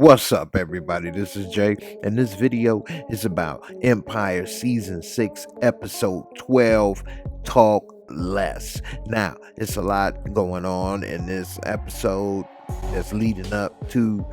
What's up, everybody? This is Jay, and this video is about Empire Season 6, Episode 12, Talk Less. Now, it's a lot going on in this episode that's leading up to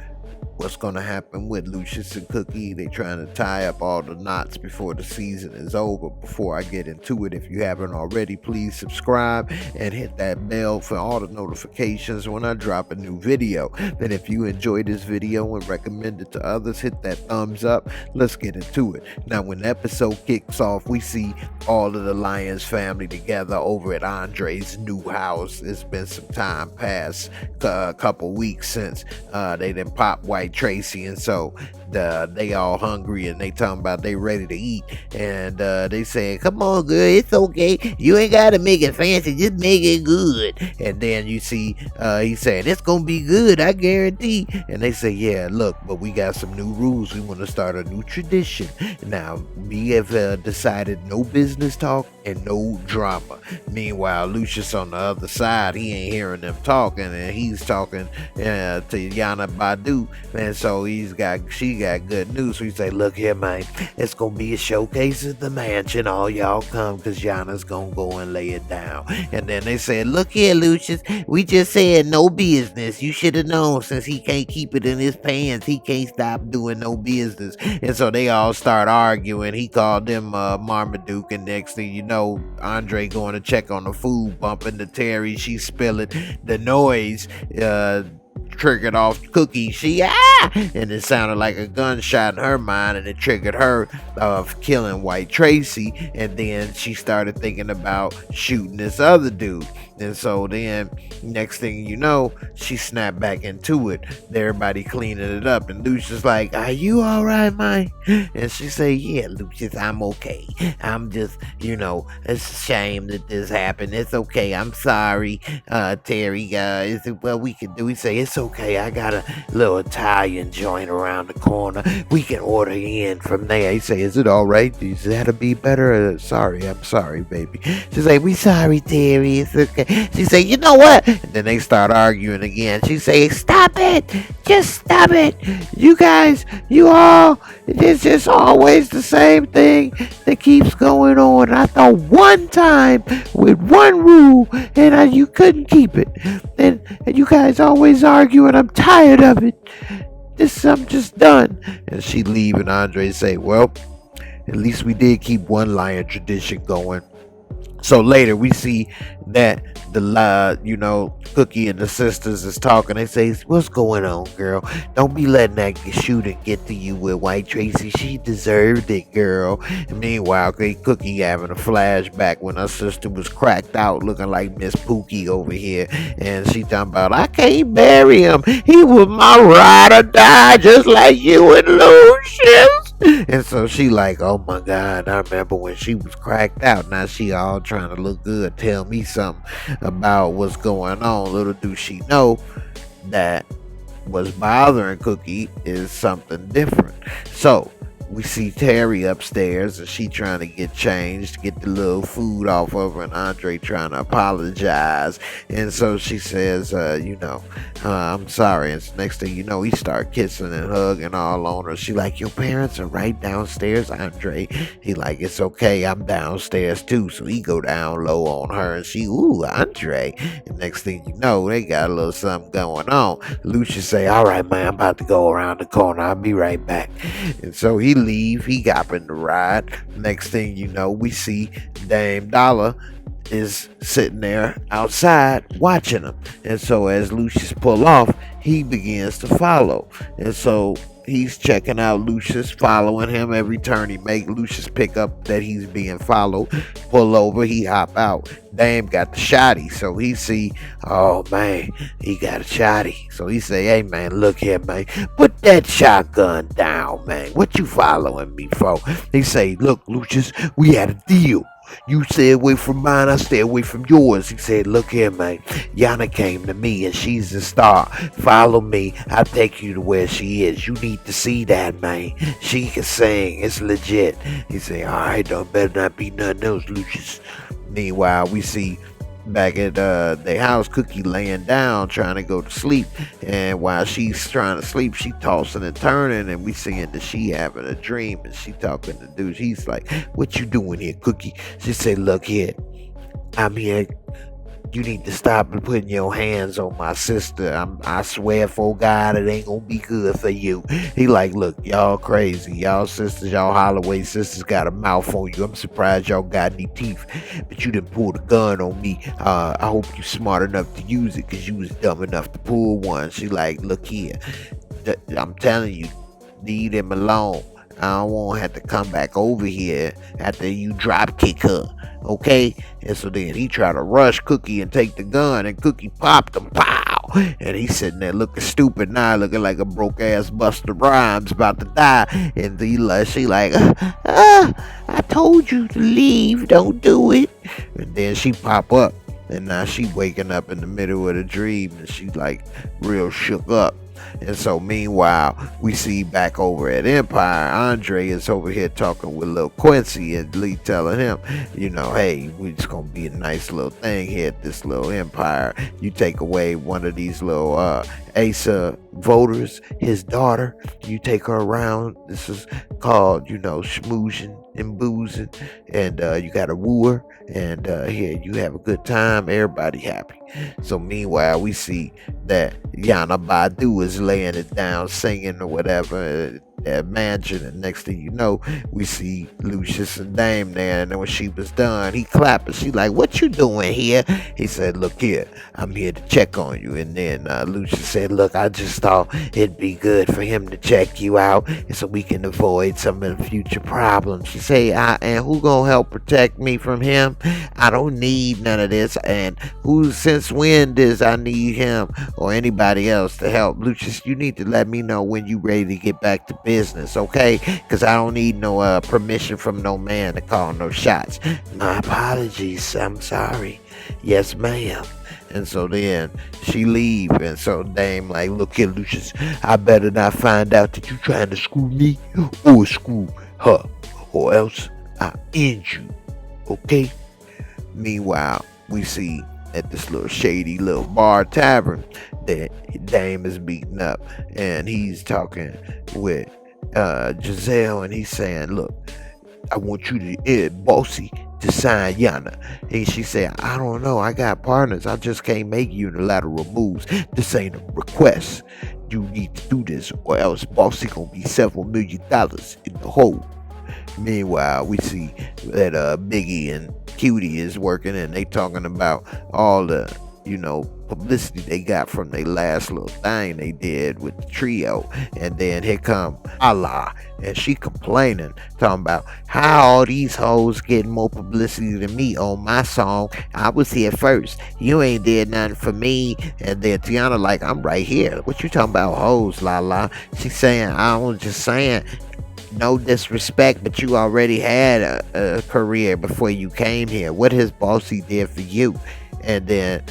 what's going to happen with Lucius and Cookie. They trying to tie up all the knots before the season is over. Before I get into it, if you haven't already, please subscribe and hit that bell for all the notifications when I drop a new video. Then if you enjoy this video and recommend it to others, hit that thumbs up. Let's get into it. Now, when the episode kicks off, we see all of the Lions family together over at Andre's new house. It's been some time past, a couple weeks since they didn't pop White Tracy, and so they all hungry and they talking about they ready to eat, and they saying, come on girl, it's okay, you ain't gotta make it fancy, just make it good. And then you see he saying it's gonna be good, I guarantee. And they say, yeah, look, but we got some new rules, we want to start a new tradition. Now we have decided no business talk and no drama. Meanwhile, Lucius on the other side, he ain't hearing them talking, and he's talking to Yana Badu, and so she got good news. So he say, look here, man, it's gonna be a showcase at the mansion. All y'all come, cause Yana's gonna go and lay it down. And then they said, look here, Lucius, we just said no business. You should have known, since he can't keep it in his pants, he can't stop doing no business. And so they all start arguing. He called them Marmaduke, and next thing you know, Andre going to check on the food, bumping into Terry. She spilling the noise. Triggered off Cookie. And it sounded like a gunshot in her mind, and it triggered her of killing White Tracy. And then she started thinking about shooting this other dude. And so then next thing you know, she snapped back into it. Everybody cleaning it up, and Lucius like, are you all right, man? And she say, yeah, Lucius, I'm okay. I'm just, it's a shame that this happened. It's okay. I'm sorry, Terry. Is it what we can do? We say, it's okay. I got a little Italian joint around the corner. We can order in from there. He say, is it all right? Does that be better? I'm sorry, baby. She say, we sorry, Terry. It's okay. She say, you know what? And then they start arguing again. She say, stop it. Just stop it. You guys, you all, it's just always the same thing that keeps going on. I thought one time with one rule, and you couldn't keep it. And you guys always argue, and I'm tired of it. I'm just done. And she leave, and Andre say, well, at least we did keep one Lion tradition going. So later we see that the Cookie and the sisters is talking. They say, what's going on, girl? Don't be letting that shooting get to you with White Tracy. She deserved it, girl. And meanwhile, Cookie having a flashback when her sister was cracked out looking like Miss Pookie over here. And she talking about, I can't bury him. He was my ride or die, just like you and Lucius. And so she like, oh my God, I remember when she was cracked out. Now she all trying to look good. Tell me something about what's going on. Little do she know that what's bothering Cookie is something different. So we see Terry upstairs, and she trying to get changed, get the little food off of her, and Andre trying to apologize. And so she says, I'm sorry. And next thing you know, he start kissing and hugging all on her. She like, your parents are right downstairs, Andre. He like, it's okay, I'm downstairs too. So he go down low on her, and she, ooh, Andre. And next thing you know, they got a little something going on. Lucius say, all right, man, I'm about to go around the corner, I'll be right back. And so he leave, he got in the ride. Next thing you know, we see Dame Dollar is sitting there outside watching him. And so as Lucius pull off, he begins to follow. And so he's checking out Lucius, following him every turn he make. Lucius pick up that he's being followed, pull over, he hop out. Dame got the shotty, so he see, oh man, he got a shotty. So he say, hey man, look here, man, put that shotgun down, man. What you following me for? He say, look, Lucius, we had a deal. You stay away from mine, I stay away from yours. He said, look here, man. Yana came to me, and she's the star. Follow me. I'll take you to where she is. You need to see that, man. She can sing. It's legit. He said, all right, don't better not be nothing else, Lucius. Meanwhile, we see back at the house, Cookie laying down trying to go to sleep, and while she's trying to sleep, she tossing and turning, and we seeing that she having a dream, and she talking to dude. He's like, "What you doing here, Cookie?" She say, "Look here, I'm here. You need to stop putting your hands on my sister. I swear for God, it ain't gonna be good for you." He like, "Look, y'all crazy. Y'all sisters, y'all Holloway sisters got a mouth on you. I'm surprised y'all got any teeth, but you didn't pull the gun on me. I hope you smart enough to use it, because you was dumb enough to pull one." She like, "Look here, I'm telling you, leave him alone. I don't want to have to come back over here after you drop kick her, okay?" And so then he tried to rush Cookie and take the gun, and Cookie popped him, pow! And he's sitting there looking stupid now, looking like a broke ass Buster Rhymes about to die. And she like, "I told you to leave, don't do it." And then she pop up, and now she waking up in the middle of the dream, and she like real shook up. And so meanwhile, we see back over at Empire, Andre is over here talking with Lil Quincy, and Lee telling him, "Hey, we just gonna be a nice little thing here at this little Empire. You take away one of these little Asa voters, his daughter, you take her around. This is called, schmoozing and boozing, and you gotta woo her, and here you have a good time, everybody happy." So meanwhile, we see that Yana Badu is laying it down, singing or whatever at mansion, and next thing you know, we see Lucius and Dame there, and then when she was done, he clapped, and she like, "What you doing here?" He said, "Look here, I'm here to check on you." And then Lucius said, "Look, I just thought it'd be good for him to check you out, so we can avoid some of the future problems." She say, "And who gonna help protect me from him? I don't need none of this, and since when does I need him or anybody else to help? Lucius, you need to let me know when you ready to get back to business, okay? Because I don't need no permission from no man to call no shots." "My apologies, I'm sorry." "Yes, ma'am." And so then she leave, and so Dame like, "Look here, Lucius, I better not find out that you trying to screw me or screw her, or else I end you, okay?" Meanwhile, we see at this little shady little bar tavern that Dame is beating up, and he's talking with Giselle, and he's saying, "Look, I want you to, Bossy, to sign Yana." And she said, "I don't know, I got partners, I just can't make unilateral moves. This ain't a request. You need to do this, or else Bossy gonna be several $1,000,000 in the hole." Meanwhile, we see that Biggie and Cutie is working, and they talking about all the publicity they got from their last little thing they did with the trio. And then here come Allah, and she complaining, talking about how all these hoes getting more publicity than me on my song. I was here first, you ain't did nothing for me. And then Tiana like, "I'm right here, what you talking about hoes, La?" She's saying, "I was just saying, no disrespect, but you already had a career before you came here. What has Bossy did for you?" And then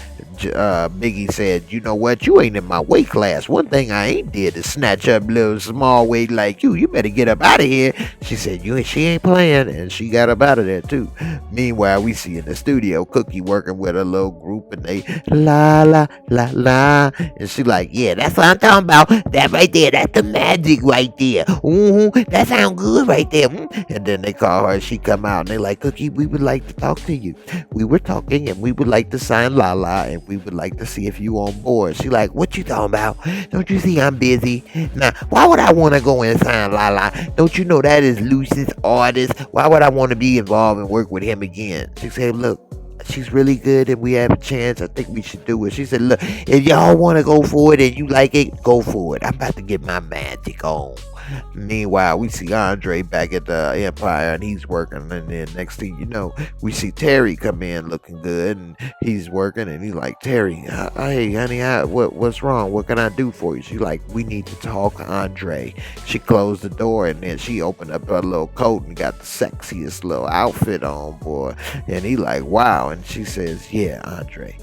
Biggie said, "You know what? You ain't in my weight class. One thing I ain't did is snatch up little small weight like you. You better get up out of here." She said, she ain't playing," and she got up out of there too. Meanwhile, we see in the studio Cookie working with a little group, and they la la la la, and she like, "Yeah, that's what I'm talking about. That right there, that's the magic right there. That sound good right there." And then they call her, and she come out, and they like, "Cookie, we would like to talk to you. We were talking, and we would like to sign Lala, and we would like to see if you on board." She like, "What you talking about? Don't you see I'm busy? Now, why would I want to go and sign Lala? Don't you know that is Lucy's artist? Why would I want to be involved and work with him again?" She said, "Look, she's really good and we have a chance. I think we should do it." She said, "Look, if y'all want to go for it and you like it, go for it. I'm about to get my magic on." Meanwhile, we see Andre back at the Empire, and he's working, and then next thing you know, we see Terry come in looking good, and he's working, and he's like, "Terry, hey honey, what's wrong? What can I do for you?" She's like, "We need to talk, Andre." She closed the door, and then she opened up her little coat and got the sexiest little outfit on, boy. And he like, "Wow." And she says, "Yeah, Andre,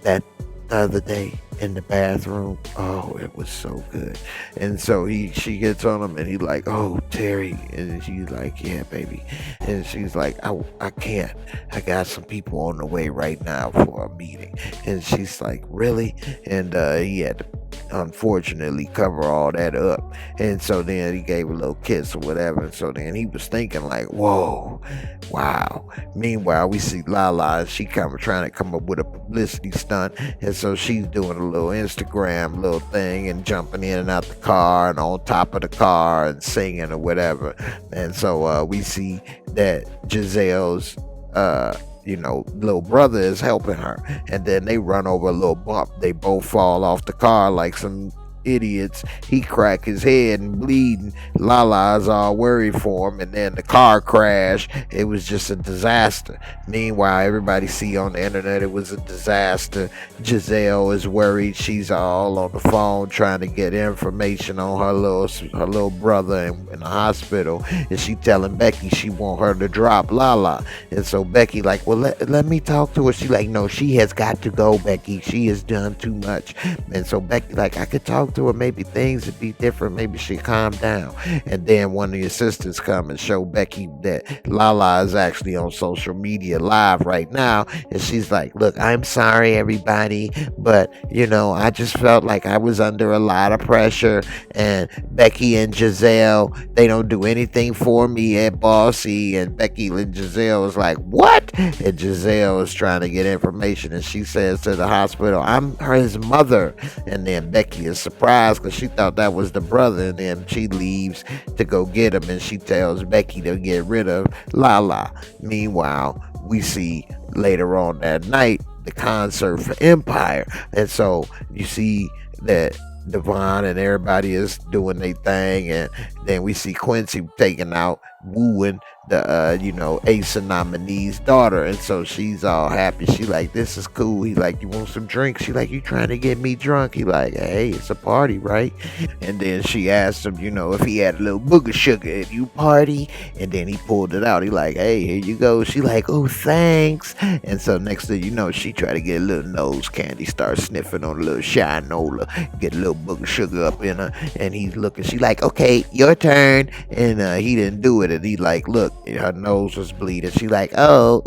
that the other day in the bathroom. Oh, it was so good. And so she gets on him and he like, oh, Terry. And she's like, yeah, baby. And she's like, I can't. I got some people on the way right now for a meeting. And she's like, really? And he had to unfortunately cover all that up. And so then he gave a little kiss or whatever. And so then he was thinking like, whoa, wow. Meanwhile, we see Lala, and she trying to come up with a publicity stunt. And so she's doing a little Instagram little thing and jumping in and out the car and on top of the car and singing or whatever. And so we see that Giselle's little brother is helping her, and then they run over a little bump. They both fall off the car like some idiots. He cracked his head and bleeding. Lala's all worried for him, and then the car crash. It was just a disaster. Meanwhile, everybody see on the internet it was a disaster. Giselle is worried. She's all on the phone trying to get information on her little brother in the hospital, and she telling Becky she want her to drop Lala. And so Becky like, well, let me talk to her. She like, no, she has got to go, Becky. She has done too much. And so Becky like, I could talk to her, maybe things would be different, maybe she calm down. And then one of your sisters come and show Becky that Lala is actually on social media live right now, and she's like, look, I'm sorry everybody, but I just felt like I was under a lot of pressure, and Becky and Giselle, they don't do anything for me at Bossy. And Becky and Giselle is like, what? And Giselle is trying to get information, and she says to the hospital, I'm his mother. And then Becky is surprised because she thought that was the brother, and then she leaves to go get him, and she tells Becky to get rid of Lala. Meanwhile, we see later on that night the concert for Empire, and so you see that Devon and everybody is doing their thing, and then we see Quincy taking out wooing the Asa nominee's daughter, and so she's all happy. She like, this is cool. He like, you want some drinks? She like, you trying to get me drunk? He like, hey, it's a party, right? And then she asked him, if he had a little booger sugar if you party, and then he pulled it out. He like, hey, here you go. She like, oh, thanks. And so next thing you know, she tried to get a little nose candy, start sniffing on a little shinola, get a little booger sugar up in her, and he's looking. She like, okay, your turn. And he didn't do it, and he like, look, her nose was bleeding. She like, oh.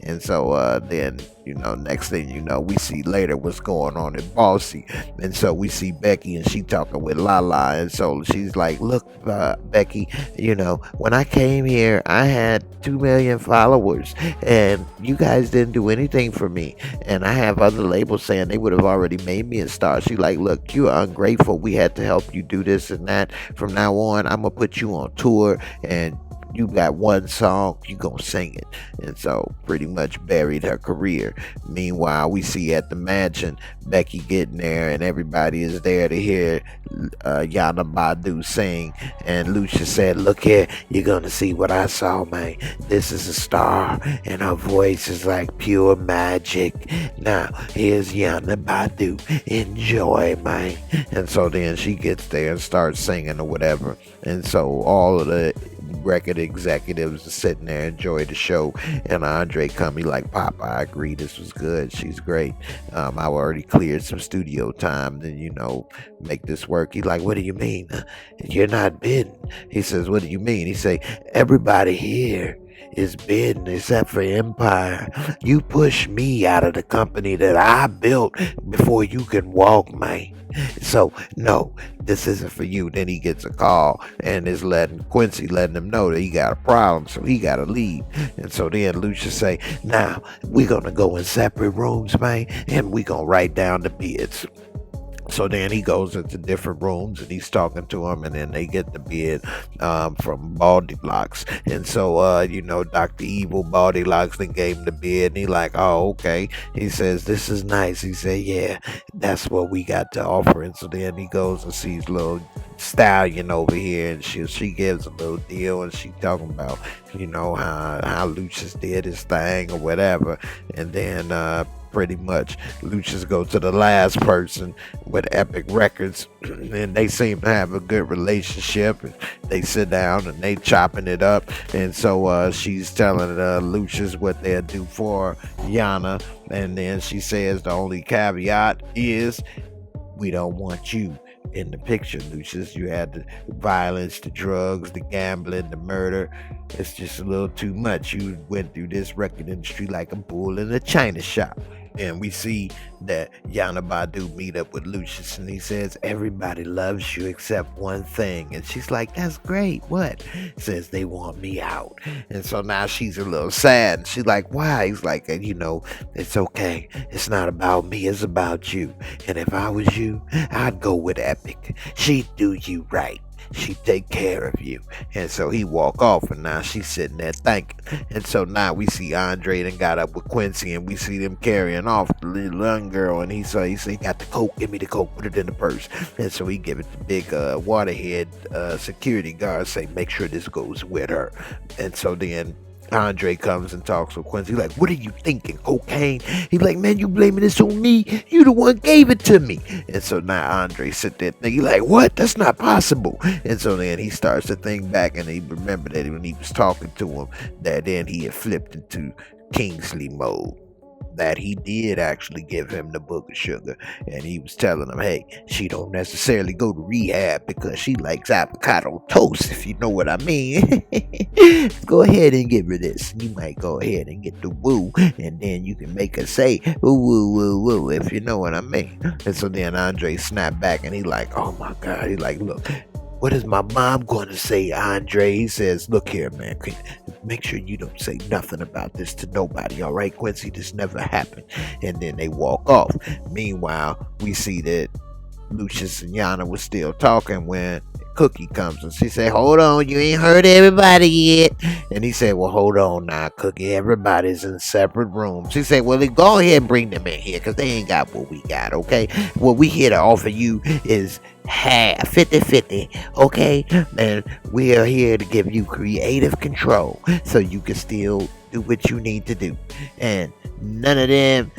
And so then next thing you know, we see later what's going on in Bossy. And so we see Becky, and she talking with Lala, and so she's like, look, Becky, when I came here, I had 2 million followers, and you guys didn't do anything for me, and I have other labels saying they would have already made me a star. She like, look, you're ungrateful. We had to help you do this and that. From now on, I'm gonna put you on tour, and you got one song, you gonna sing it. And so pretty much buried her career. Meanwhile, we see at the mansion Becky getting there, and everybody is there to hear Yana Badu sing. And Lucia said, look here, you're gonna see what I saw, man. This is a star, and her voice is like pure magic. Now here's Yana Badu, enjoy, man. And so then she gets there and starts singing or whatever. And so all of the record executives are sitting there enjoy the show, and Andre come, he like, Papa, I agree, this was good, she's great. I already cleared some studio time to make this work. He like, what do you mean? You're not bidding. He says, what do you mean? He say, everybody here is bidding except for Empire. You push me out of the company that I built before you can walk, man. So no, this isn't for you. Then he gets a call and is Quincy letting him know that he got a problem, so he gotta leave. And so then Lucia say, now we're gonna go in separate rooms, man, and we gonna write down the bids. So then he goes into different rooms and he's talking to him, and then they get the bid from Baldy Locks. And so, Dr. Evil Baldy Locks then gave him the bid, and he like, oh, okay. He says, this is nice. He said, yeah, that's what we got to offer. And so then he goes and sees little Stallion over here, and she gives a little deal, and she talking about, how Lucius did his thing or whatever. And then pretty much. Lucius go to the last person with Epic Records, and they seem to have a good relationship. They sit down and they chopping it up, and so she's telling Lucius what they'll do for Yana, and then she says the only caveat is we don't want you in the picture, Lucius. You had the violence, the drugs, the gambling, the murder. It's just a little too much. You went through this record industry like a bull in a china shop. And we see that Yana Badu meet up with Lucius, and he says, everybody loves you except one thing. And she's like, that's great. What? Says they want me out. And so now she's a little sad. And she's like, why? He's like, it's okay. It's not about me. It's about you. And if I was you, I'd go with Epic. She'd do you right. She'd take care of you. And so he walk off, and now she's sitting there thinking. And so now we see Andre then got up with Quincy, and we see them carrying off the little young girl, and he say, got the coke, give me the coke, put it in the purse. And so he give it the big waterhead security guard, say, make sure this goes with her. And so then Andre comes and talks with Quincy. He's like, what are you thinking, cocaine? He's like, man, you blaming this on me? You the one gave it to me. And so now Andre sit there thinking, he's like, what? That's not possible. And so then he starts to think back, and he remembered that when he was talking to him, that then he had flipped into Kingsley mode. That he did actually give him the book of sugar, and he was telling him, hey, she don't necessarily go to rehab because she likes avocado toast, if you know what I mean. Go ahead and give her this. You might go ahead and get the woo, and then you can make her say woo woo woo woo, if you know what I mean. And so then Andre snapped back, and he like, oh my God. He like, look, what is my mom going to say, Andre? He says, look here, man, make sure you don't say nothing about this to nobody, all right, Quincy? This never happened. And then they walk off. Meanwhile, we see that Lucius and Yana was still talking when Cookie comes, and she said, hold on, you ain't heard everybody yet. And he said, well, hold on now, Cookie, everybody's in separate rooms. She said, well, then go ahead and bring them in here, because they ain't got what we got, okay? What we here to offer you is half, 50-50, okay? And we are here to give you creative control so you can still do what you need to do. And none of them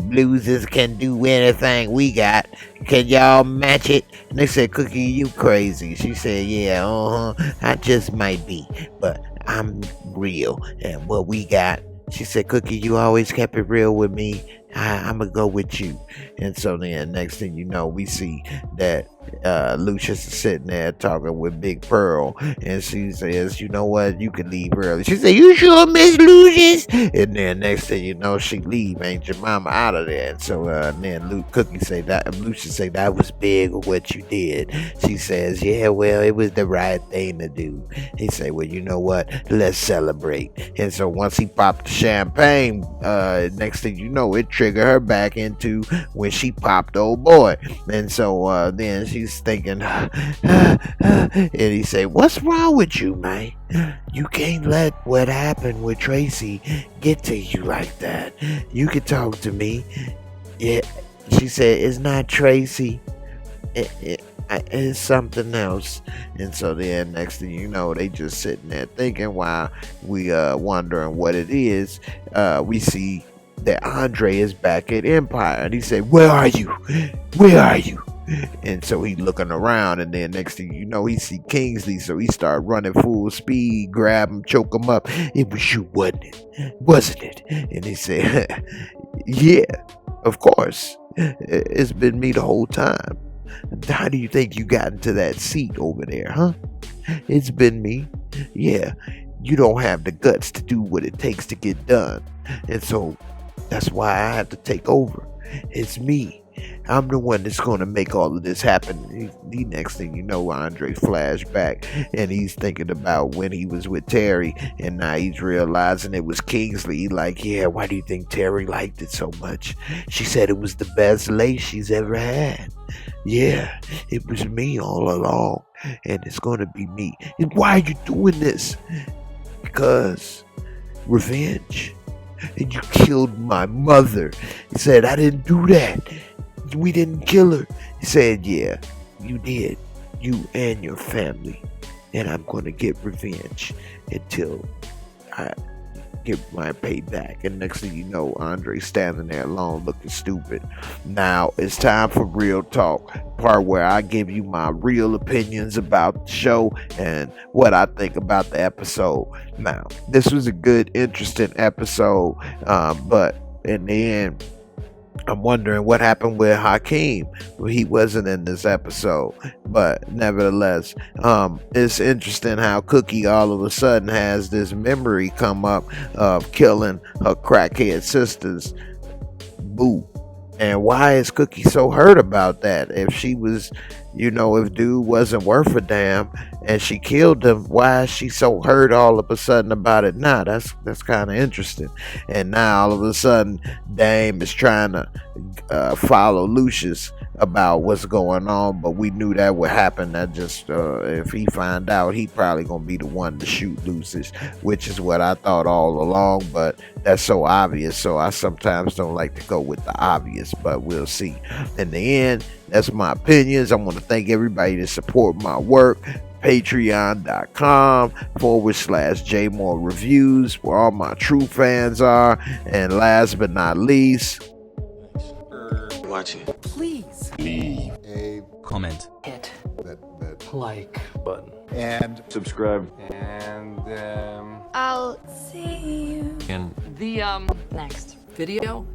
losers can do anything we got. Can y'all match it? And they said, Cookie, you crazy. She said, yeah, I just might be, but I'm real. And what we got, she said, Cookie, you always kept it real with me. I'm gonna go with you. And so then next thing you know, we see that Lucius is sitting there talking with Big Pearl, and she says, you know what, you can leave early. She said, you sure, Miss Lucius? And then next thing you know, she leave, ain't your mama out of there. And so then Cookie say that, Lucius say, that was big of what you did. She says, yeah, well, it was the right thing to do. He say, well, you know what, let's celebrate. And so once he popped the champagne, next thing you know, it triggered her back into when she popped old boy. And so then she's thinking, and he say, what's wrong with you, man? You can't let what happened with Tracy get to you like that. You can talk to me. Yeah, she said, it's not Tracy. It's something else. And so then next thing you know, they just sitting there thinking while we wondering what it is. We see that Andre is back at Empire, and he said, where are you? Where are you? And so he looking around, and then next thing you know, he see Kingsley, so he start running full speed, grab him, choke him up. It was you, wasn't it? And he said, yeah, of course. It's been me the whole time. How do you think you got into that seat over there, huh? It's been me. Yeah, you don't have the guts to do what it takes to get done. And so that's why I have to take over. It's me. I'm the one that's going to make all of this happen. The next thing you know, Andre flashed back, and he's thinking about when he was with Terry, and now he's realizing it was Kingsley. He's like, yeah, why do you think Terry liked it so much? She said it was the best lace she's ever had. Yeah, it was me all along, and it's going to be me. And why are you doing this? Because revenge. And you killed my mother. He said, I didn't do that. We didn't kill her. He said, yeah, you did. You and your family. And I'm going to get revenge until get my payback. And next thing you know, Andre standing there alone looking stupid. Now it's time for real talk, part where I give you my real opinions about the show and what I think about the episode. Now, this was a good, interesting episode, but in the end, I'm wondering what happened with Hakeem. He wasn't in this episode, but nevertheless, it's interesting how Cookie all of a sudden has this memory come up of killing her crackhead sisters, Boo. And why is Cookie so hurt about that? If she was, if dude wasn't worth a damn and she killed him, why is she so hurt all of a sudden about it? Nah, that's kind of interesting. And now all of a sudden, Dame is trying to follow Lucius about what's going on, but we knew that would happen. That just if he find out, he probably gonna be the one to shoot Lucius, which is what I thought all along, but that's so obvious, so I sometimes don't like to go with the obvious, but we'll see. In the end, that's my opinions. I want to thank everybody that support my work. Patreon.com/Jaymoorereviews, where all my true fans are. And last but not least, watch it. Please Leave a comment, hit that like button, and subscribe, and I'll see you in the next video.